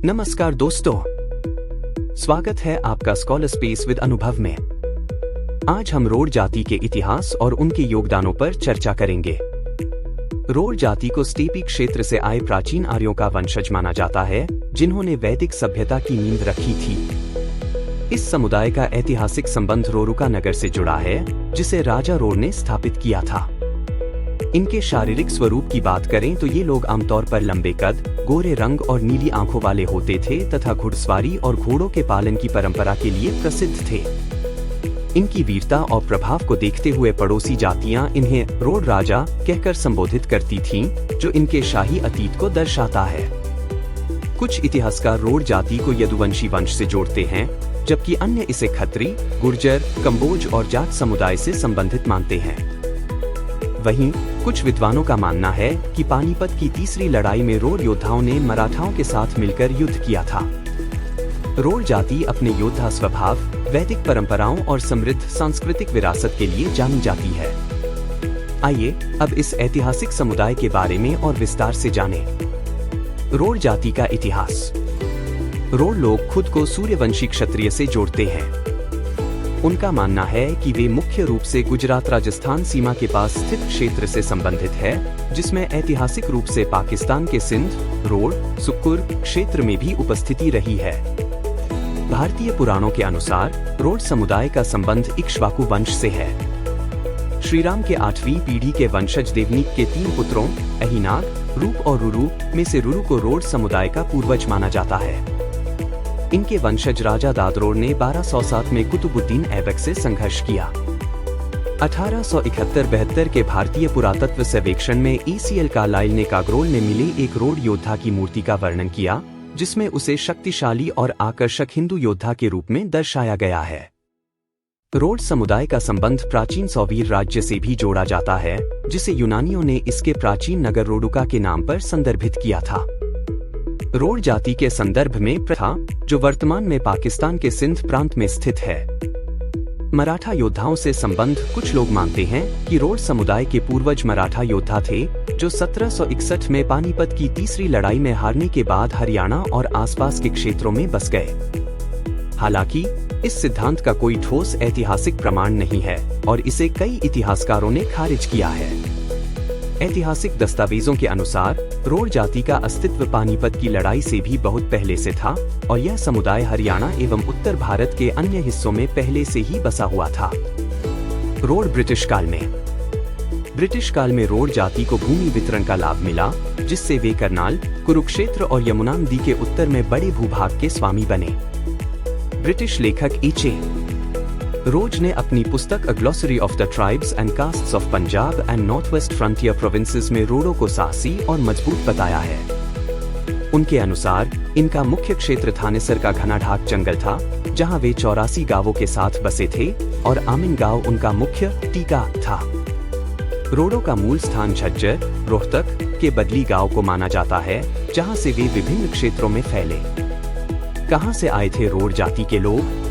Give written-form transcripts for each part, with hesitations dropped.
नमस्कार दोस्तों, स्वागत है आपका स्कॉलर स्पेस विद अनुभव में। आज हम रोड जाति के इतिहास और उनके योगदानों पर चर्चा करेंगे। रोड जाति को स्टेपी क्षेत्र से आए प्राचीन आर्यों का वंशज माना जाता है, जिन्होंने वैदिक सभ्यता की नींव रखी थी। इस समुदाय का ऐतिहासिक संबंध रोरुका नगर से जुड़ा है, जिसे राजा रोड ने स्थापित किया था। इनके शारीरिक स्वरूप की बात करें तो ये लोग आमतौर पर लंबे कद, गोरे रंग और नीली आंखों वाले होते थे तथा घुड़सवारी और घोड़ों के पालन की परंपरा के लिए प्रसिद्ध थे। इनकी वीरता और प्रभाव को देखते हुए पड़ोसी जातियां इन्हें रोड राजा कहकर संबोधित करती थीं, जो इनके शाही अतीत को दर्शाता है। कुछ इतिहासकार रोड जाति को यदुवंशी वंश से जोड़ते हैं, जबकि अन्य इसे खत्री, गुर्जर, कंबोज और जाट समुदाय से संबंधित मानते हैं। वहीं कुछ विद्वानों का मानना है कि पानीपत की तीसरी लड़ाई में रोड योद्धाओं ने मराठाओं के साथ मिलकर युद्ध किया था। रोड जाति अपने योद्धा स्वभाव, वैदिक परंपराओं और समृद्ध सांस्कृतिक विरासत के लिए जानी जाती है। आइए अब इस ऐतिहासिक समुदाय के बारे में और विस्तार से जानें। रोड जाति का इतिहास। रोड लोग खुद को सूर्यवंशी क्षत्रिय से जोड़ते हैं। उनका मानना है कि वे मुख्य रूप से गुजरात राजस्थान सीमा के पास स्थित क्षेत्र से संबंधित है, जिसमें ऐतिहासिक रूप से पाकिस्तान के सिंध, रोड, सुक्कुर क्षेत्र में भी उपस्थिति रही है। भारतीय पुराणों के अनुसार रोड समुदाय का संबंध इक्ष्वाकु वंश से है। श्रीराम के 8वीं पीढ़ी के वंशज देवनीक के 3 पुत्रों अहिनाग, रूप और रुरु में से रुरु को रोड समुदाय का पूर्वज माना जाता है। इनके वंशज राजा दादरोड ने 1207 में कुतुबुद्दीन ऐबक से संघर्ष किया। 1871-72 के भारतीय पुरातत्व सर्वेक्षण में ECL कार्लाइल ने कागरोल में मिले एक रोड योद्धा की मूर्ति का वर्णन किया, जिसमें उसे शक्तिशाली और आकर्षक हिंदू योद्धा के रूप में दर्शाया गया है। रोड समुदाय का संबंध प्राचीन सौवीर राज्य से भी जोड़ा जाता है, जिसे यूनानियों ने इसके प्राचीन नगर रोडुका के नाम पर संदर्भित किया था। रोड जाति के संदर्भ में प्रथा, जो वर्तमान में पाकिस्तान के सिंध प्रांत में स्थित है। मराठा योद्धाओं से संबंध। कुछ लोग मानते हैं कि रोड समुदाय के पूर्वज मराठा योद्धा थे, जो 1761 में पानीपत की तीसरी लड़ाई में हारने के बाद हरियाणा और आसपास के क्षेत्रों में बस गए। हालांकि इस सिद्धांत का कोई ठोस ऐतिहासिक प्रमाण नहीं है और इसे कई इतिहासकारों ने खारिज किया है। ऐतिहासिक दस्तावेजों के अनुसार रोड जाति का अस्तित्व पानीपत की लड़ाई से भी बहुत पहले से था और यह समुदाय हरियाणा एवं उत्तर भारत के अन्य हिस्सों में पहले से ही बसा हुआ था। रोड ब्रिटिश काल में। ब्रिटिश काल में रोड जाति को भूमि वितरण का लाभ मिला, जिससे वे करनाल, कुरुक्षेत्र और यमुना नदी के उत्तर में बड़े भूभाग के स्वामी बने। ब्रिटिश लेखक H.A. रोज ने अपनी पुस्तक a glossary of the tribes and castes of Punjab and North West Frontier Provinces में रोडों को साहसी और मजबूत बताया है। उनके अनुसार इनका मुख्य क्षेत्र थानेसर का घना ढाक जंगल था, जहां वे 84 गांवों के साथ बसे थे और आमिन गांव उनका मुख्य टीका था। रोडों का मूल स्थान झज्जर, रोहतक के बदली गांव को माना जाता है, जहां से वे विभिन्न क्षेत्रों में फैले। कहां से आए थे रोड जाति के लोग?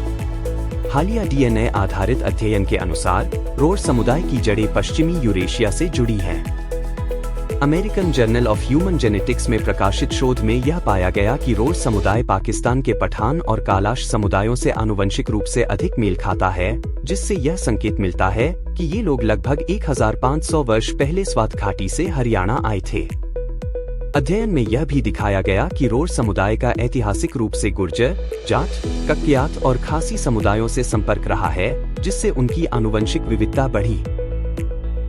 हालिया DNA आधारित अध्ययन के अनुसार रोड समुदाय की जड़ें पश्चिमी यूरेशिया से जुड़ी हैं। American journal of human genetics में प्रकाशित शोध में यह पाया गया कि रोड समुदाय पाकिस्तान के पठान और कालाश समुदायों से आनुवंशिक रूप से अधिक मेल खाता है, जिससे यह संकेत मिलता है कि ये लोग लगभग 1500 वर्ष पहले स्वात घाटी से हरियाणा आए थे। अध्ययन में यह भी दिखाया गया कि रोड समुदाय का ऐतिहासिक रूप से गुर्जर, जाट, कक्यात और खासी समुदायों से संपर्क रहा है, जिससे उनकी आनुवंशिक विविधता बढ़ी।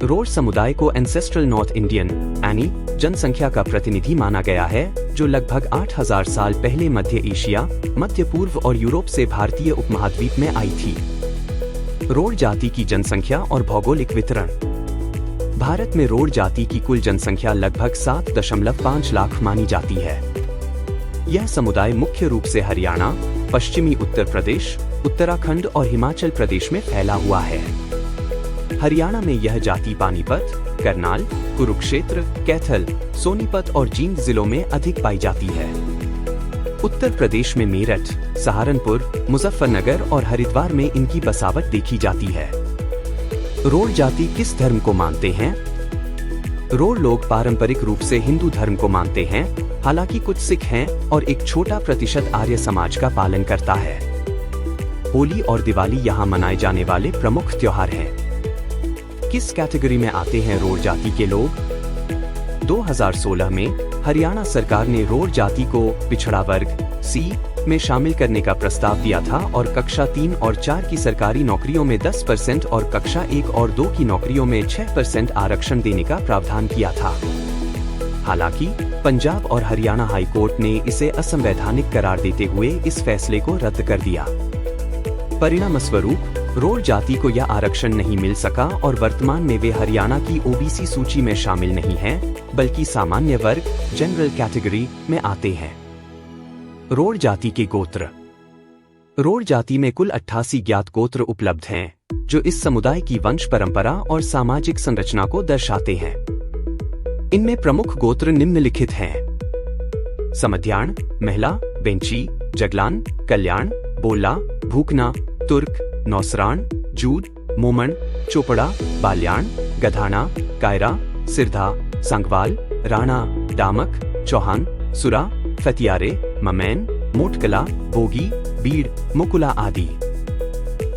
रोड समुदाय को एंसेस्ट्रल नॉर्थ इंडियन एनी जनसंख्या का प्रतिनिधि माना गया है, जो लगभग 8000 साल पहले मध्य एशिया, मध्य पूर्व और यूरोप से भारतीय उपमहाद्वीप में आई थी। रोड जाति की जनसंख्या और भौगोलिक वितरण। भारत में रोड जाति की कुल जनसंख्या लगभग 7.5 लाख मानी जाती है। यह समुदाय मुख्य रूप से हरियाणा, पश्चिमी उत्तर प्रदेश, उत्तराखंड और हिमाचल प्रदेश में फैला हुआ है। हरियाणा में यह जाति पानीपत, करनाल, कुरुक्षेत्र, कैथल, सोनीपत और जींद जिलों में अधिक पाई जाती है। उत्तर प्रदेश में मेरठ, सहारनपुर, मुजफ्फरनगर और हरिद्वार में इनकी बसावट देखी जाती है। रोड जाति किस धर्म को मानते हैं? रोड़ लोग पारंपरिक रूप से हिंदू धर्म को मानते हैं, हालांकि कुछ सिख हैं और एक छोटा प्रतिशत आर्य समाज का पालन करता है। होली और दिवाली यहाँ मनाए जाने वाले प्रमुख त्योहार हैं। किस कैटेगरी में आते हैं रोड़ जाति के लोग? 2016 में हरियाणा सरकार ने रोड़ जाति को पिछड़ा वर्ग सी में शामिल करने का प्रस्ताव दिया था और कक्षा 3 और 4 की सरकारी नौकरियों में 10% और कक्षा 1 और 2 की नौकरियों में 6% आरक्षण देने का प्रावधान किया था। हालांकि पंजाब और हरियाणा हाई कोर्ट ने इसे असंवैधानिक करार देते हुए इस फैसले को रद्द कर दिया। परिणाम स्वरूप रोड़ जाति को यह आरक्षण नहीं मिल सका और वर्तमान में वे हरियाणा की ओबीसी सूची में शामिल नहीं हैं, बल्कि सामान्य वर्ग जनरल कैटेगरी में आते हैं। रोड़ जाति के गोत्र। रोड़ जाति में कुल 88 ज्ञात गोत्र उपलब्ध हैं, जो इस समुदाय की वंश परंपरा और सामाजिक संरचना को दर्शाते हैं। इनमें प्रमुख गोत्र निम्नलिखित हैं: समध्याण, महिला, बेंची, जगलान, कल्याण, बोला, भूकना, तुर्क, नौसराण, जूद, मोमन, चोपड़ा, बाल्याण, गधाना, कायरा, सिरधा, संगवाल, राणा, डामक, चौहान, सुरा, फतियारे, ममैन, मोटकला, बोगी, बीड़, मुकुला आदि।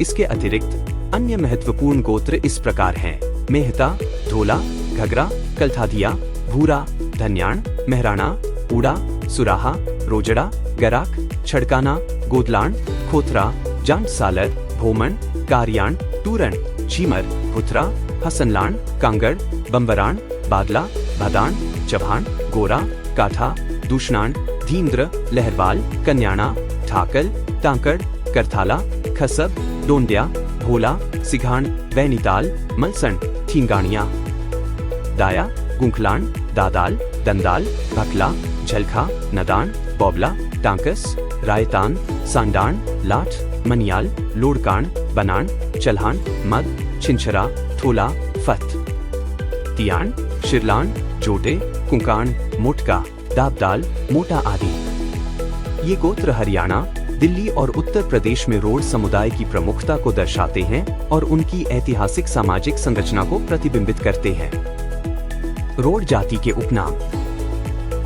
इसके अतिरिक्त अन्य महत्वपूर्ण गोत्र इस प्रकार हैं: मेहता, धोला, घगरा, कलथादिया, भूरा, धन्याण, मेहराणा, ऊड़ा, सुराहा, रोजड़ा, गराक, छड़काना, गोदलाण, खोथरा, जांटसालर, भोमन, कारियाण, टूरण, झीमर, भुथरा, हसनलाण, कांगड़, बम्बराण, बादला, भदाण, चभाण, गोरा, काठा, दूषणाण, धींद्र, लहरवाल, कन्याणा, ठाकल, टांकड़, करथाला, खसब, डोंडिया, भोला, सिघाण, वैनीताल, मलसण, ठींगाणिया, दाया, गुंखलाण, दादाल, दंदाल, भकला, झलखा, नदान, बौबला, टांकस, रायतान, सांडाण, लाठ, मनियाल, लोड़काण, बनाण, चल्हान, मद, छिंछरा, थोला, फत, तियाण, शिरलाण, जोटे, कुंकाण, मोटका, दाबदाल, मोटा आदि। ये गोत्र हरियाणा, दिल्ली और उत्तर प्रदेश में रोड़ समुदाय की प्रमुखता को दर्शाते हैं और उनकी ऐतिहासिक सामाजिक संरचना को प्रतिबिंबित करते हैं। रोड़ जाति के उपनाम।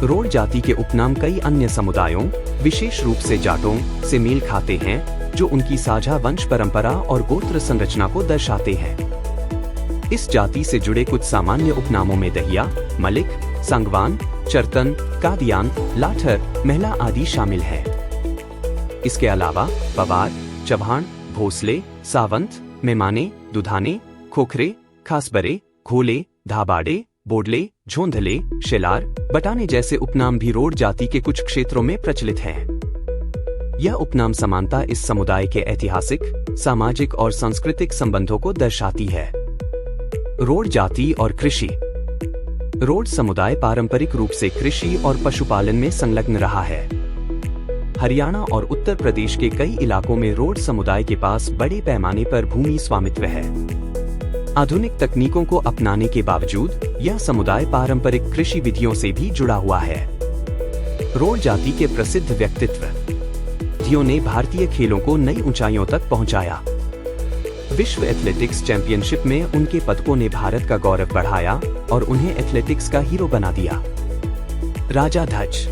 रोड़ जाति के उपनाम कई अन्य समुदायों, विशेष रूप से जाटों, से मेल खाते हैं, जो उनकी साझा वंश परंपरा और गोत्र संरचना को दर्शाते हैं। इस जाति से जुड़े कुछ सामान्य उपनामों में दहिया, मलिक, संगवान, चरतन, कादियान, लाठर, महिला आदि शामिल हैं। इसके अलावा पवार, चौहान, भोसले, सावंत, मेमाने, दुधाने, खोखरे, खासबरे, घोले, धाबाड़े, बोडले, झोंधले, शेलार, बटाने जैसे उपनाम भी रोड़ जाति के कुछ क्षेत्रों में प्रचलित हैं। यह उपनाम समानता इस समुदाय के ऐतिहासिक, सामाजिक और सांस्कृतिक संबंधों को दर्शाती है। रोड़ जाति और कृषि। रोड़ समुदाय पारंपरिक रूप से कृषि और पशुपालन में संलग्न रहा है। हरियाणा और उत्तर प्रदेश के कई इलाकों में रोड़ समुदाय के पास बड़े पैमाने पर भूमि स्वामित्व है। आधुनिक तकनीकों को अपनाने के बावजूद यह समुदाय पारंपरिक कृषि विधियों से भी जुड़ा हुआ है। रोड़ जाति के प्रसिद्ध व्यक्तित्व ने भारतीय खेलों को नई ऊंचाइयों तक पहुंचाया। विश्व एथलेटिक्स चैंपियनशिप में उनके पदकों ने भारत का गौरव बढ़ाया और उन्हें एथलेटिक्स का हीरो बना दिया। राजा ध्वज।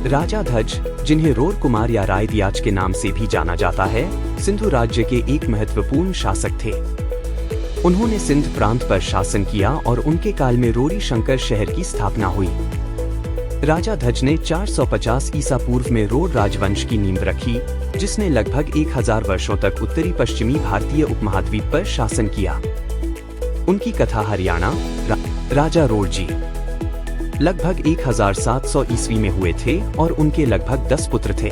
राजा ध्वज, जिन्हें रोर कुमार या राय दियाच के नाम से भी जाना जाता है, सिंधु राज्य के एक महत्वपूर्ण शासक थे। उन्होंने सिंध प्रांत पर शासन किया और उनके काल में रोरी शंकर शहर की स्थापना हुई। राजा ध्वज ने 450 ईसा पूर्व में रोड़ राजवंश की नींव रखी, जिसने लगभग 1000 वर्षों तक उत्तरी पश्चिमी भारतीय उपमहाद्वीप पर शासन किया। उनकी कथा हरियाणा। राजा रोड़जी लगभग 1700 ईस्वी में हुए थे और उनके लगभग 10 पुत्र थे।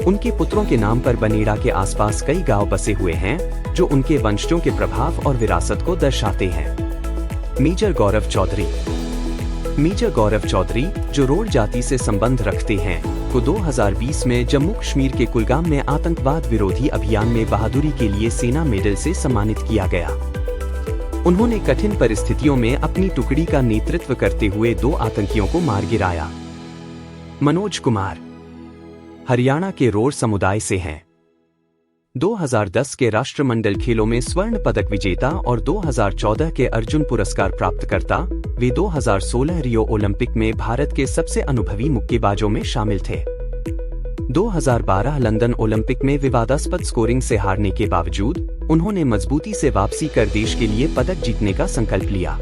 उनके पुत्रों के नाम पर बनेड़ा के आसपास कई गांव बसे हुए हैं, जो उनके वंशजों के प्रभाव और विरासत को दर्शाते हैं। मेजर गौरव चौधरी। मेजर गौरव चौधरी, जो रोड़ जाति से संबंध रखते हैं, को 2020 में जम्मू कश्मीर के कुलगाम में आतंकवाद विरोधी अभियान में बहादुरी के लिए सेना मेडल से सम्मानित किया गया। उन्होंने कठिन परिस्थितियों में अपनी टुकड़ी का नेतृत्व करते हुए 2 आतंकियों को मार गिराया। मनोज कुमार हरियाणा के रोड़ समुदाय से हैं। 2010 के राष्ट्रमंडल खेलों में स्वर्ण पदक विजेता और 2014 के अर्जुन पुरस्कार प्राप्तकर्ता, वे 2016 रियो ओलंपिक में भारत के सबसे अनुभवी मुक्केबाजों में शामिल थे। 2012 लंदन ओलंपिक में विवादास्पद स्कोरिंग से हारने के बावजूद उन्होंने मजबूती से वापसी कर देश के लिए पदक जीतने का संकल्प लिया।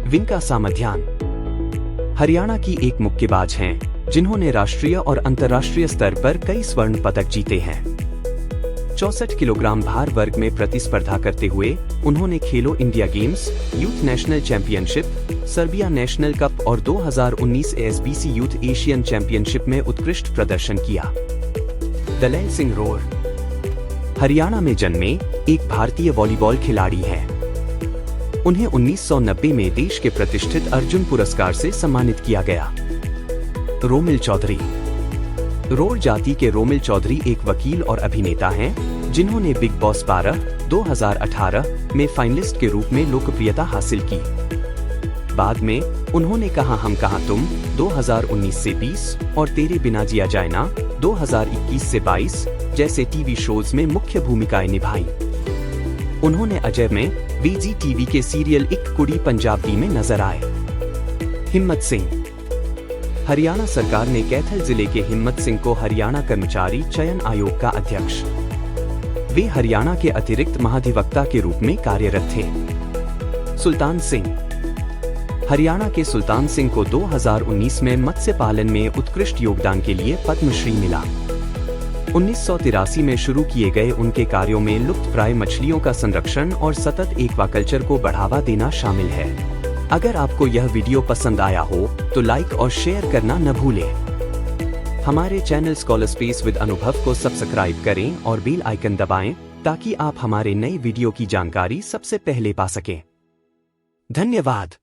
विंका सामध्यान हरियाणा की एक मुक्केबाज हैं, जिन्होंने राष्ट्रीय और अंतर्राष्ट्रीय स्तर पर कई स्वर्ण पदक जीते हैं। 64 किलोग्राम भार वर्ग में प्रतिस्पर्धा करते हुए उन्होंने खेलो India games, youth national championship, Serbia national cup और 2019 एसबीसी यूथ एशियन चैंपियनशिप में उत्कृष्ट प्रदर्शन किया। दलैल सिंह रोर हरियाणा में जन्मे एक भारतीय वॉलीबॉल खिलाड़ी हैं। उन्हें 1990 में देश के प्रतिष्ठित अर्जुन पुरस्कार से सम्मानित किया गया। रोमिल चौधरी रोर जाति के रोमिल चौधरी एक वकील और अभिनेता हैं, जिन्होंने बिग बॉस 12, 2018 में फाइनलिस्ट के रूप में लोकप्रियता हासिल की। बाद में उन्होंने कहा हम कहा तुम 2019 से 20 और तेरे बिना जिया जाए ना 2021 से 22 जैसे टीवी शोज में मुख्य भूमिकाएं निभाई। उन्होंने अजय में वीजी टीवी के सीरियल इक कुड़ी पंजाबी में नजर आए। हिम्मत सिंह हरियाणा सरकार ने कैथल जिले के हिम्मत सिंह को हरियाणा कर्मचारी चयन आयोग का अध्यक्ष। वे हरियाणा के अतिरिक्त महाधिवक्ता के रूप में कार्यरत थे। सुल्तान सिंह हरियाणा के सुल्तान सिंह को 2019 में मत्स्य पालन में उत्कृष्ट योगदान के लिए पद्मश्री मिला। 1983 में शुरू किए गए उनके कार्यों में लुप्तप्राय मछलियों का संरक्षण और सतत एक्वाकल्चर को बढ़ावा देना शामिल है। अगर आपको यह वीडियो पसंद आया हो तो लाइक और शेयर करना न भूलें। हमारे चैनल स्कॉलर स्पेस विद अनुभव को सब्सक्राइब करें और बेल आइकन दबाएं ताकि आप हमारे नए वीडियो की जानकारी सबसे पहले पा सकें। धन्यवाद।